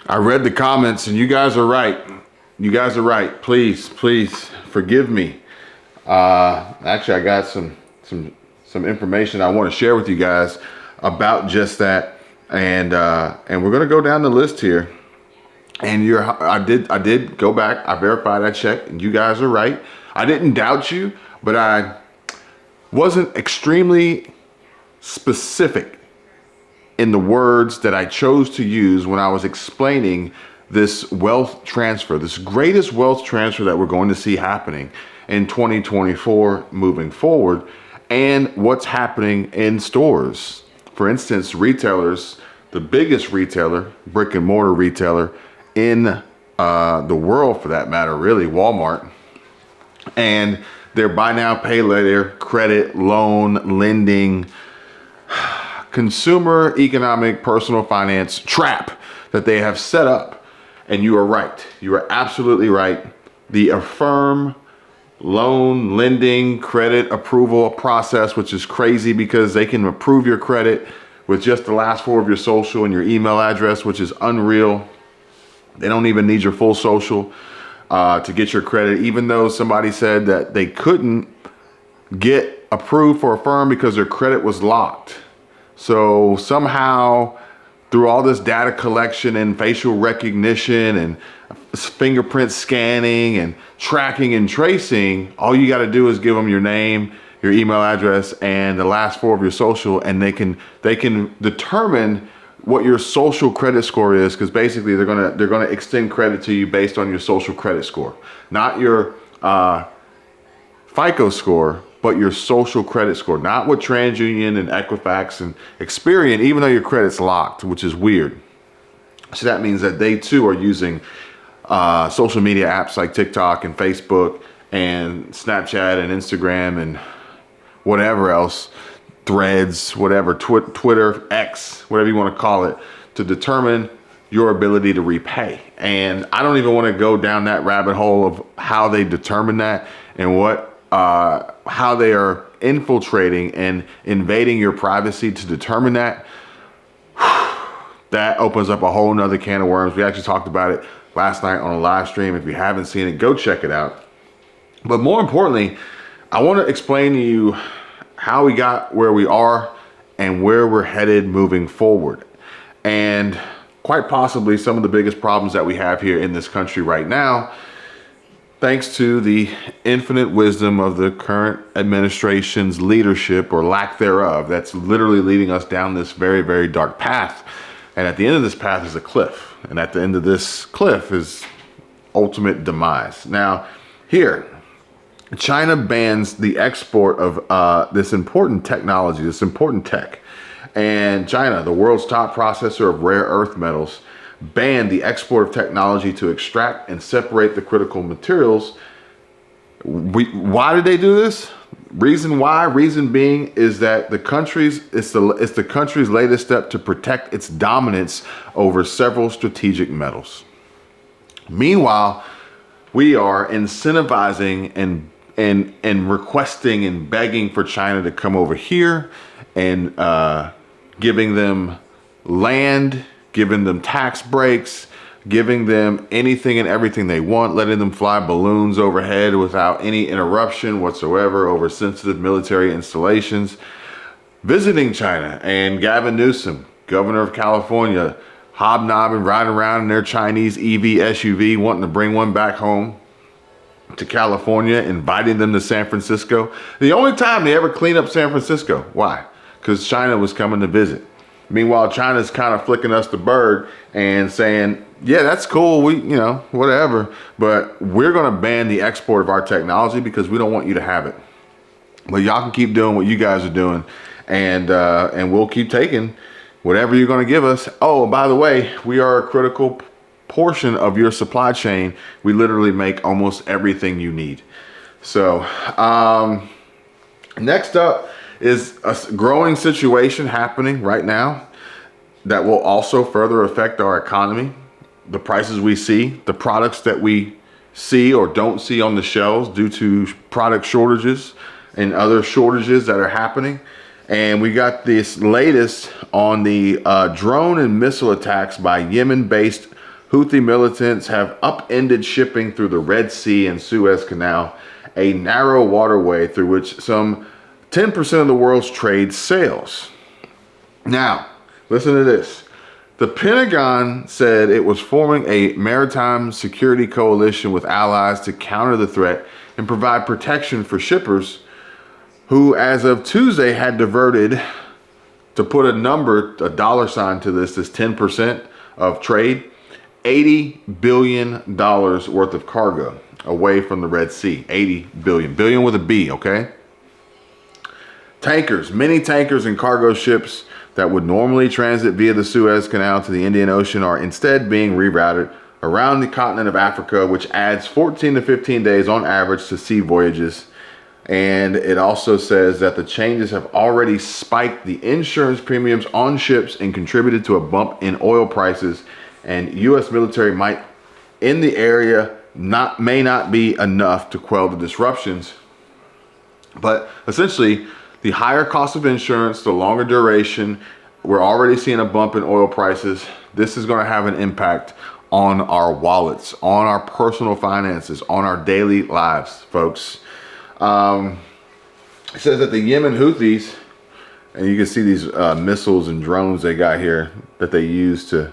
I read the comments, and you guys are right. You guys are right. Please, please forgive me. Actually, I got some information I want to share with you guys about just that, and we're gonna go down the list here. And I did go back. I verified. I checked, and you guys are right. I didn't doubt you, but I wasn't extremely specific in the words that I chose to use when I was explaining this wealth transfer, this greatest wealth transfer that we're going to see happening in 2024 moving forward, and what's happening in stores. For instance, retailers, the biggest retailer, brick and mortar retailer in the world for that matter, really, Walmart, and their buy now, pay later, credit, loan, lending, consumer economic personal finance trap that they have set up. And you are right. You are absolutely right. The Affirm loan, lending, credit approval process, which is crazy because they can approve your credit with just the last four of your social and your email address, which is unreal. They don't even need your full social to get your credit, even though somebody said that they couldn't get approved for Affirm because their credit was locked. So somehow, through all this data collection and facial recognition and fingerprint scanning and tracking and tracing, all you got to do is give them your name, your email address, and the last four of your social, and they can determine what your social credit score is, because basically they're gonna extend credit to you based on your social credit score, not your FICO score, but your social credit score, not what TransUnion and Equifax and Experian, even though your credit's locked, which is weird. So that means that they too are using social media apps like TikTok and Facebook and Snapchat and Instagram and whatever else, Threads, whatever, Twitter, X, whatever you want to call it, to determine your ability to repay. And I don't even want to go down that rabbit hole of how they determine that and how they are infiltrating and invading your privacy to determine that. That opens up a whole nother can of worms. We actually talked about it last night on a live stream. If you haven't seen it, go check it out. But more importantly, I want to explain to you how we got where we are and where we're headed moving forward. And quite possibly some of the biggest problems that we have here in this country right now, thanks to the infinite wisdom of the current administration's leadership or lack thereof, that's literally leading us down this very, very dark path. And at the end of this path is a cliff. And at the end of this cliff is ultimate demise. Now, here, China bans the export of this important technology, this important tech. And China, the world's top processor of rare earth metals, banned the export of technology to extract and separate the critical materials. Why did they do this? Reason why? Reason being is that it's the country's latest step to protect its dominance over several strategic metals. Meanwhile, we are incentivizing and requesting and begging for China to come over here and giving them land, giving them tax breaks, giving them anything and everything they want, letting them fly balloons overhead without any interruption whatsoever over sensitive military installations, visiting China, and Gavin Newsom, governor of California, hobnobbing, riding around in their Chinese EV SUV, wanting to bring one back home to California, inviting them to San Francisco. The only time they ever clean up San Francisco. Why? Because China was coming to visit. Meanwhile, China's kind of flicking us the bird and saying, yeah, that's cool, whatever, but we're going to ban the export of our technology because we don't want you to have it. But y'all can keep doing what you guys are doing, and we'll keep taking whatever you're going to give us. Oh, by the way, we are a critical portion of your supply chain. We literally make almost everything you need. So next up is a growing situation happening right now that will also further affect our economy. The prices we see, the products that we see or don't see on the shelves due to product shortages and other shortages that are happening. And we got this latest on the drone and missile attacks by Yemen-based Houthi militants have upended shipping through the Red Sea and Suez Canal, a narrow waterway through which some 10% of the world's trade sails. Now, listen to this. The Pentagon said it was forming a maritime security coalition with allies to counter the threat and provide protection for shippers who, as of Tuesday, had diverted, to put a dollar sign to this 10% of trade, $80 billion worth of cargo away from the Red Sea. 80 billion. Billion with a B, okay? Tankers, many tankers and cargo ships that would normally transit via the Suez Canal to the Indian Ocean are instead being rerouted around the continent of Africa, which adds 14 to 15 days on average to sea voyages. And it also says that the changes have already spiked the insurance premiums on ships and contributed to a bump in oil prices. And U.S. military might in the area may not be enough to quell the disruptions. But essentially, the higher cost of insurance, the longer duration, we're already seeing a bump in oil prices. This is going to have an impact on our wallets, on our personal finances, on our daily lives, folks. It says that the Yemen Houthis, and you can see these missiles and drones they got here that they use to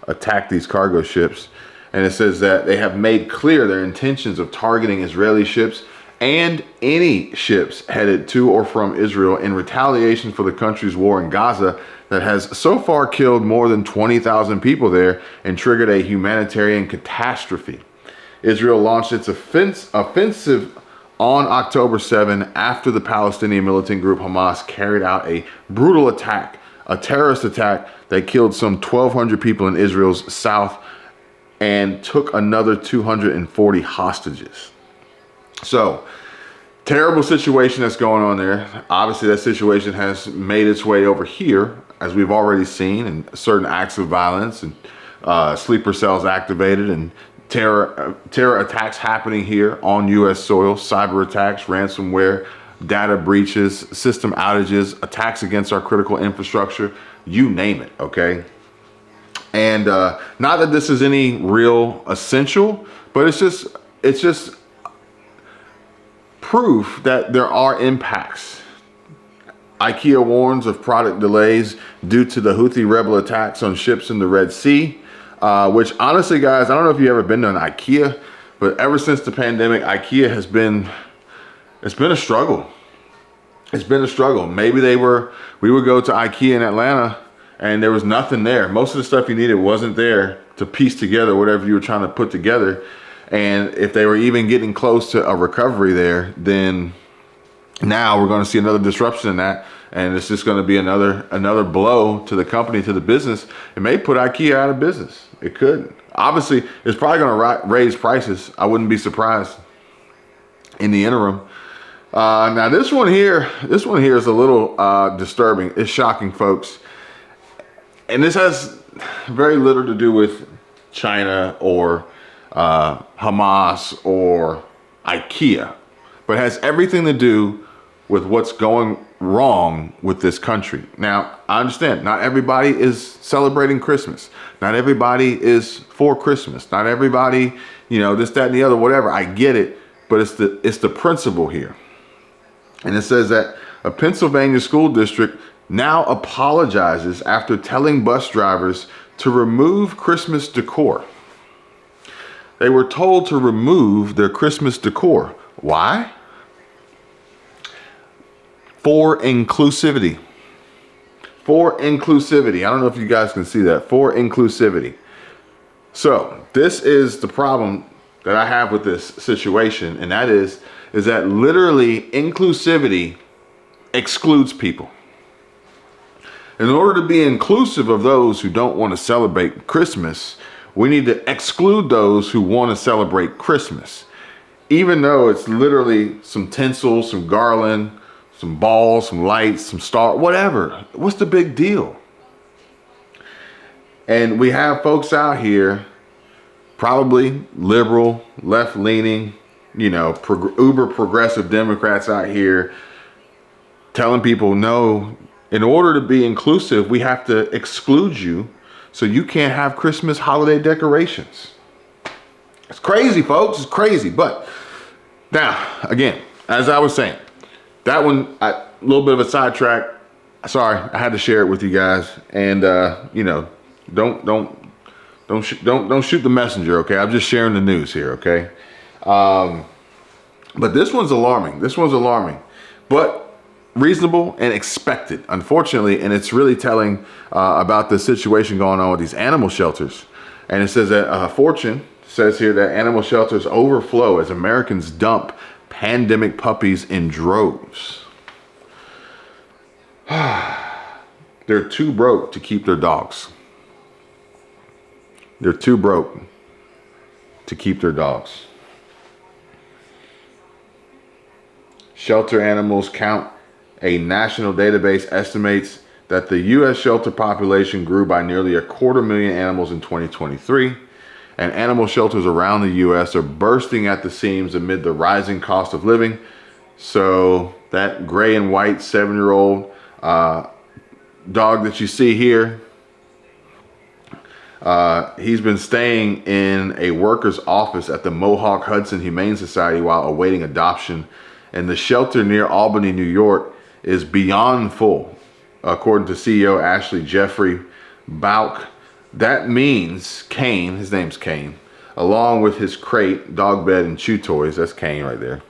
attack these cargo ships. And it says that they have made clear their intentions of targeting Israeli ships and any ships headed to or from Israel in retaliation for the country's war in Gaza that has so far killed more than 20,000 people there and triggered a humanitarian catastrophe. Israel launched its offensive on October 7 after the Palestinian militant group Hamas carried out a brutal attack, a terrorist attack that killed some 1,200 people in Israel's south and took another 240 hostages. So, terrible situation that's going on there. Obviously, that situation has made its way over here, as we've already seen, and certain acts of violence and sleeper cells activated and terror attacks happening here on U.S. soil, cyber attacks, ransomware, data breaches, system outages, attacks against our critical infrastructure, you name it, okay? And not that this is any real essential, but it's just proof that there are impacts. IKEA warns of product delays due to the Houthi rebel attacks on ships in the Red Sea, which honestly, guys, I don't know if you've ever been to an IKEA, but ever since the pandemic, IKEA it's been a struggle. It's been a struggle. Maybe we would go to IKEA in Atlanta and there was nothing there. Most of the stuff you needed wasn't there to piece together whatever you were trying to put together. And if they were even getting close to a recovery there, then now we're going to see another disruption in that. And it's just going to be another blow to the company, to the business. It may put IKEA out of business. It could. Obviously, it's probably going to raise prices. I wouldn't be surprised in the interim. Now this one here is a little disturbing. It's shocking, folks. And this has very little to do with China or Hamas or IKEA, but has everything to do with what's going wrong with this country. Now, I understand not everybody is celebrating Christmas. Not everybody is for Christmas. Not everybody, this, that, and the other, whatever. I get it, but it's the principle here. And it says that a Pennsylvania school district now apologizes after telling bus drivers to remove Christmas decor. They were told to remove their Christmas decor. Why? For inclusivity. For inclusivity. I don't know if you guys can see that. For inclusivity. So this is the problem that I have with this situation, and that is that literally inclusivity excludes people. In order to be inclusive of those who don't want to celebrate Christmas, we need to exclude those who want to celebrate Christmas. Even though it's literally some tinsel, some garland, some balls, some lights, some star, whatever. What's the big deal? And we have folks out here, probably liberal, left-leaning, uber progressive Democrats out here telling people, no, in order to be inclusive, we have to exclude you so you can't have Christmas holiday decorations. It's crazy, folks. It's crazy. But now, again, as I was saying, that one, a little bit of a sidetrack. Sorry, I had to share it with you guys. And you know, don't shoot the messenger. Okay, I'm just sharing the news here. Okay, but this one's alarming. This one's alarming, but reasonable and expected, unfortunately. And it's really telling about the situation going on with these animal shelters. And it says that Fortune says here that animal shelters overflow as Americans dump pandemic puppies in droves. They're too broke to keep their dogs. They're too broke to keep their dogs. Shelter animals count. A national database estimates that the U.S. shelter population grew by nearly 250,000 animals in 2023. And animal shelters around the U.S. are bursting at the seams amid the rising cost of living. So that gray and white 7-year-old dog that you see here, he's been staying in a worker's office at the Mohawk Hudson Humane Society while awaiting adoption. And the shelter near Albany, New York is beyond full, according to CEO Ashley Jeffrey Bauk. That means Kane, his name's Kane, along with his crate, dog bed, and chew toys, that's Kane right there,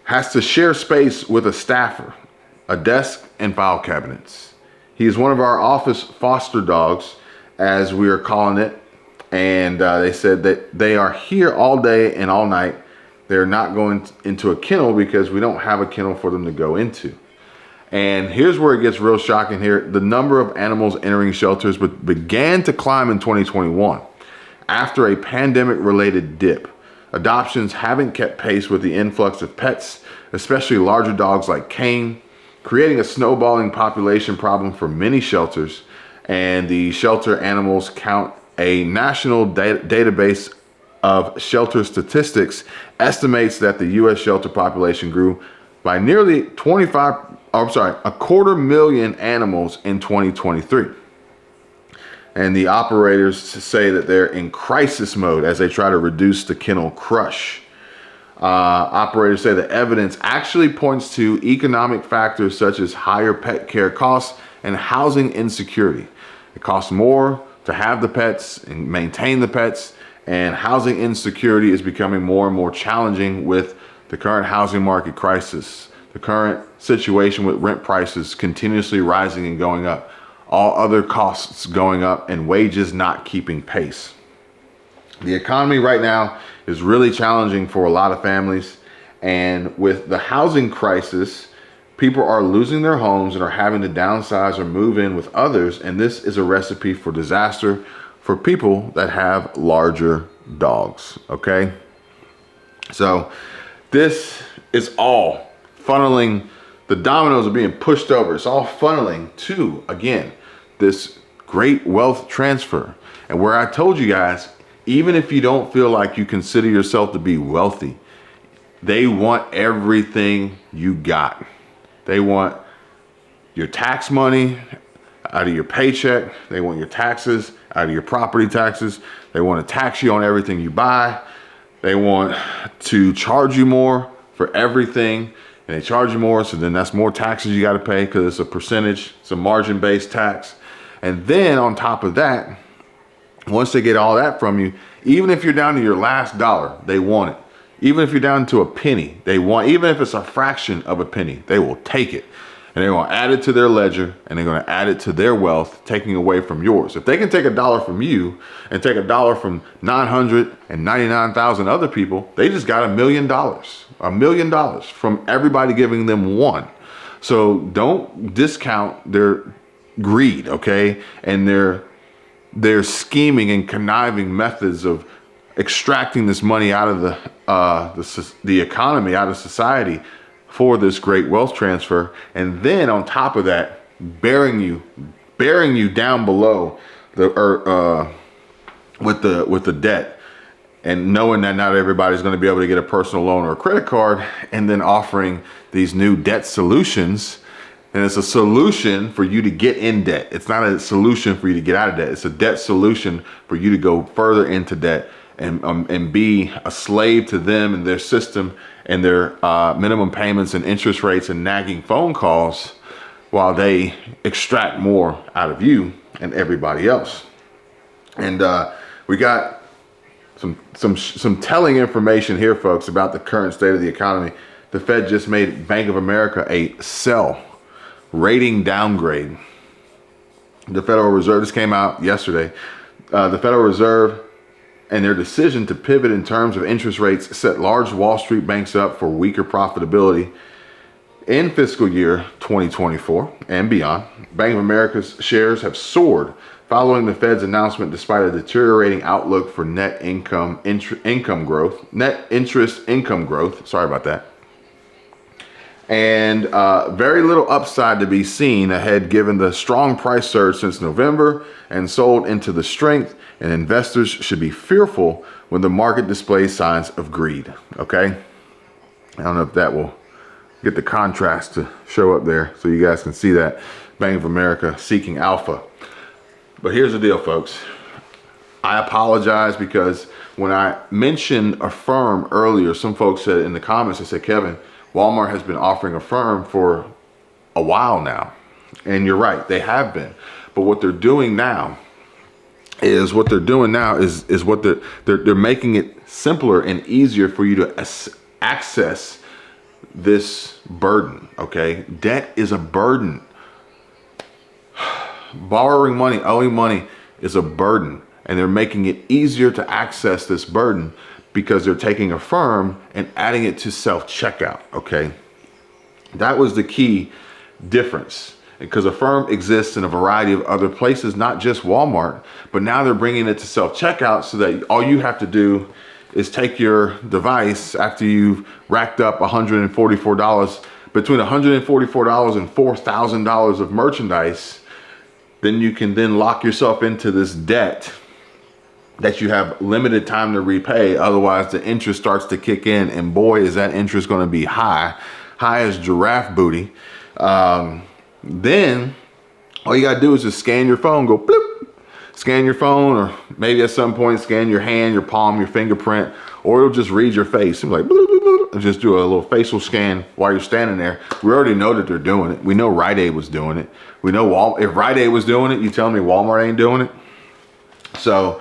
has to share space with a staffer, a desk, and file cabinets. He is one of our office foster dogs, as we are calling it, and they said that they are here all day and all night. They're not going into a kennel because we don't have a kennel for them to go into. And here's where it gets real shocking here. The number of animals entering shelters began to climb in 2021 after a pandemic-related dip. Adoptions haven't kept pace with the influx of pets, especially larger dogs like Kane, creating a snowballing population problem for many shelters. And the shelter animals count, a national database of shelter statistics, estimates that the U.S. shelter population grew by nearly 250,000 animals in 2023. And the operators say that they're in crisis mode as they try to reduce the kennel crush. Operators say the evidence actually points to economic factors such as higher pet care costs and housing insecurity. It costs more to have the pets and maintain the pets, and housing insecurity is becoming more and more challenging with the current housing market crisis, the current situation with rent prices continuously rising and going up, all other costs going up, and wages not keeping pace. The economy right now is really challenging for a lot of families, and with the housing crisis, people are losing their homes and are having to downsize or move in with others, and this is a recipe for disaster for people that have larger dogs, okay? So this is all funneling, the dominoes are being pushed over. It's all funneling to, again, this great wealth transfer. And where I told you guys, even if you don't feel like you consider yourself to be wealthy, they want everything you got. They want your tax money out of your paycheck. They want your taxes out of your property taxes. They want to tax you on everything you buy. They want to charge you more for everything. And they charge you more, so then that's more taxes you got to pay because it's a percentage, it's a margin-based tax. And then on top of that, once they get all that from you, even if you're down to your last dollar, they want it. Even if you're down to a penny, they want, even if it's a fraction of a penny, they will take it. And they're going to add it to their ledger, and they're going to add it to their wealth, taking away from yours. If they can take $1 from you and take $1 from 999,000 other people, they just got $1 million. $1 million from everybody giving them one. So don't discount their greed, okay? And their scheming and conniving methods of extracting this money out of the economy, out of society, for this great wealth transfer, and then on top of that, bearing you down below the with the debt, and knowing that not everybody's going to be able to get a personal loan or a credit card, and then offering these new debt solutions And it's a solution for you to get in debt. It's not a solution for you to get out of debt. It's a debt solution for you to go further into debt and be a slave to them and their system and their minimum payments and interest rates and nagging phone calls while they extract more out of you and everybody else. And we got some telling information here, folks, about the current state of the economy. The Fed just made Bank of America a sell rating downgrade. The Federal Reserve, this came out yesterday, the Federal Reserve and their decision to pivot in terms of interest rates set large Wall Street banks up for weaker profitability in fiscal year 2024 and beyond. Bank of America's shares have soared following the Fed's announcement, despite a deteriorating outlook for net interest income growth. Sorry about that. And very little upside to be seen ahead, given the strong price surge since November and sold into the strength, and investors should be fearful when the market displays signs of greed. Okay, I don't know if that will get the contrast to show up there so you guys can see that. Bank of America seeking alpha. But here's the deal, folks. I apologize because when I mentioned Affirm earlier, some folks said in the comments, they said, Kevin, Walmart has been offering Affirm for a while now. And you're right, they have been. But what they're doing now is they're making it simpler and easier for you to access this burden, okay? Debt is a burden. Borrowing money, owing money is a burden. And they're making it easier to access this burden because they're taking Affirm and adding it to self-checkout, okay? That was the key difference, because Affirm exists in a variety of other places, not just Walmart, but now they're bringing it to self-checkout so that all you have to do is take your device after you've racked up $144, between $144 and $4,000 of merchandise, then you can then lock yourself into this debt that you have limited time to repay. Otherwise, the interest starts to kick in, and boy, is that interest going to be high as giraffe booty. Then all you got to do is just scan your phone, go bloop, scan your phone, or maybe at some point scan your hand, your palm, your fingerprint, or it'll just read your face. It'll be like bloop, bloop, bloop, and just do a little facial scan while you're standing there. We already know that they're doing it. We know Rite Aid was doing it. We know if Rite Aid was doing it, you telling me Walmart ain't doing it? So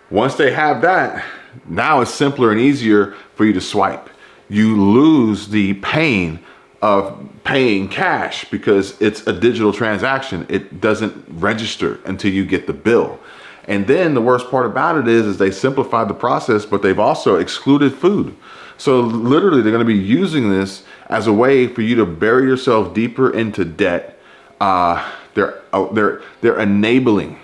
once they have that, now it's simpler and easier for you to swipe. You lose the pain of paying cash because it's a digital transaction. It doesn't register until you get the bill. And then the worst part about it is they simplified the process, but they've also excluded food. So literally they're going to be using this as a way for you to bury yourself deeper into debt. They're enabling.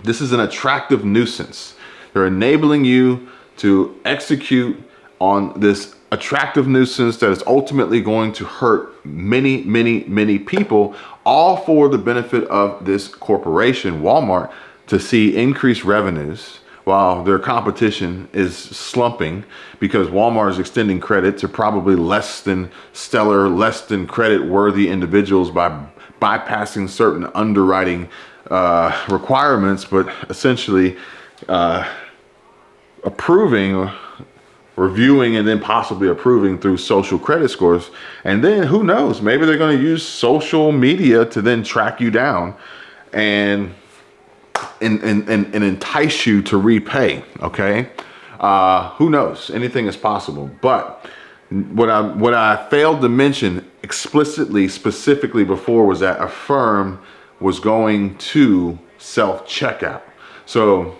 This is an attractive nuisance. They're enabling you to execute on this attractive nuisance that is ultimately going to hurt many, many, many people, all for the benefit of this corporation, Walmart, to see increased revenues while their competition is slumping because Walmart is extending credit to probably less than stellar, less than credit worthy individuals by bypassing certain underwriting requirements, but essentially approving, reviewing, and then possibly approving through social credit scores. And then who knows, maybe they're going to use social media to then track you down and entice you to repay. Okay. Who knows? Anything is possible. But what I failed to mention explicitly, specifically before, was that Affirm was going to self-checkout. So,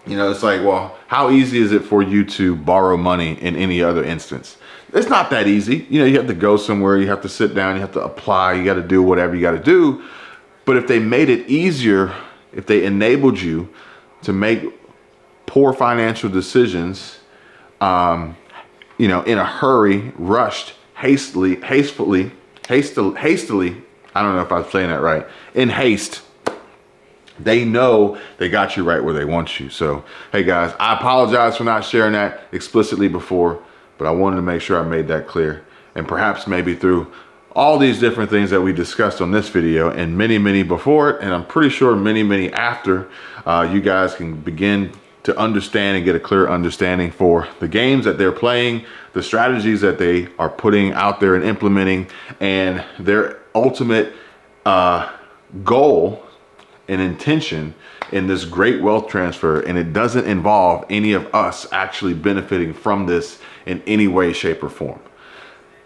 you know, it's like, well, how easy is it for you to borrow money in any other instance? It's not that easy. You know, you have to go somewhere, you have to sit down, you have to apply, you got to do whatever you got to do. But if they made it easier, if they enabled you to make poor financial decisions, you know, in a hurry, rushed, hastily, I don't know if I'm saying that right, in haste, they know they got you right where they want you. So, hey guys, I apologize for not sharing that explicitly before, but I wanted to make sure I made that clear. And perhaps maybe through all these different things that we discussed on this video, and many, many before it, and I'm pretty sure many, many after, you guys can begin to understand and get a clear understanding for the games that they're playing, the strategies that they are putting out there and implementing, and their ultimate goal and intention in this great wealth transfer. And it doesn't involve any of us actually benefiting from this in any way, shape, or form.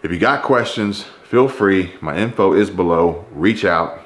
If you got questions, feel free. My info is below. Reach out.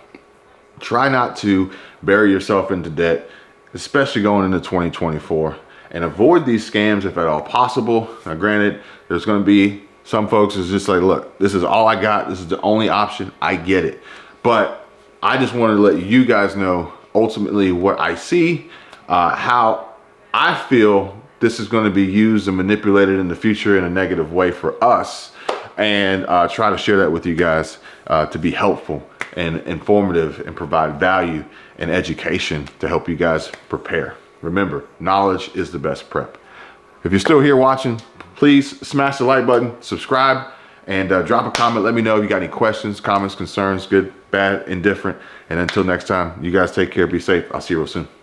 Try not to bury yourself into debt, especially going into 2024, and avoid these scams if at all possible. Now, granted, there's going to be some folks who's just like, look, this is all I got. This is the only option. I get it. But I just wanted to let you guys know ultimately what I see, how I feel this is going to be used and manipulated in the future in a negative way for us, and try to share that with you guys to be helpful and informative and provide value and education to help you guys prepare. Remember, knowledge is the best prep. If you're still here watching, please smash the like button, subscribe, and drop a comment. Let me know if you got any questions, comments, concerns, good, bad, indifferent. And until next time, you guys take care, be safe. I'll see you real soon.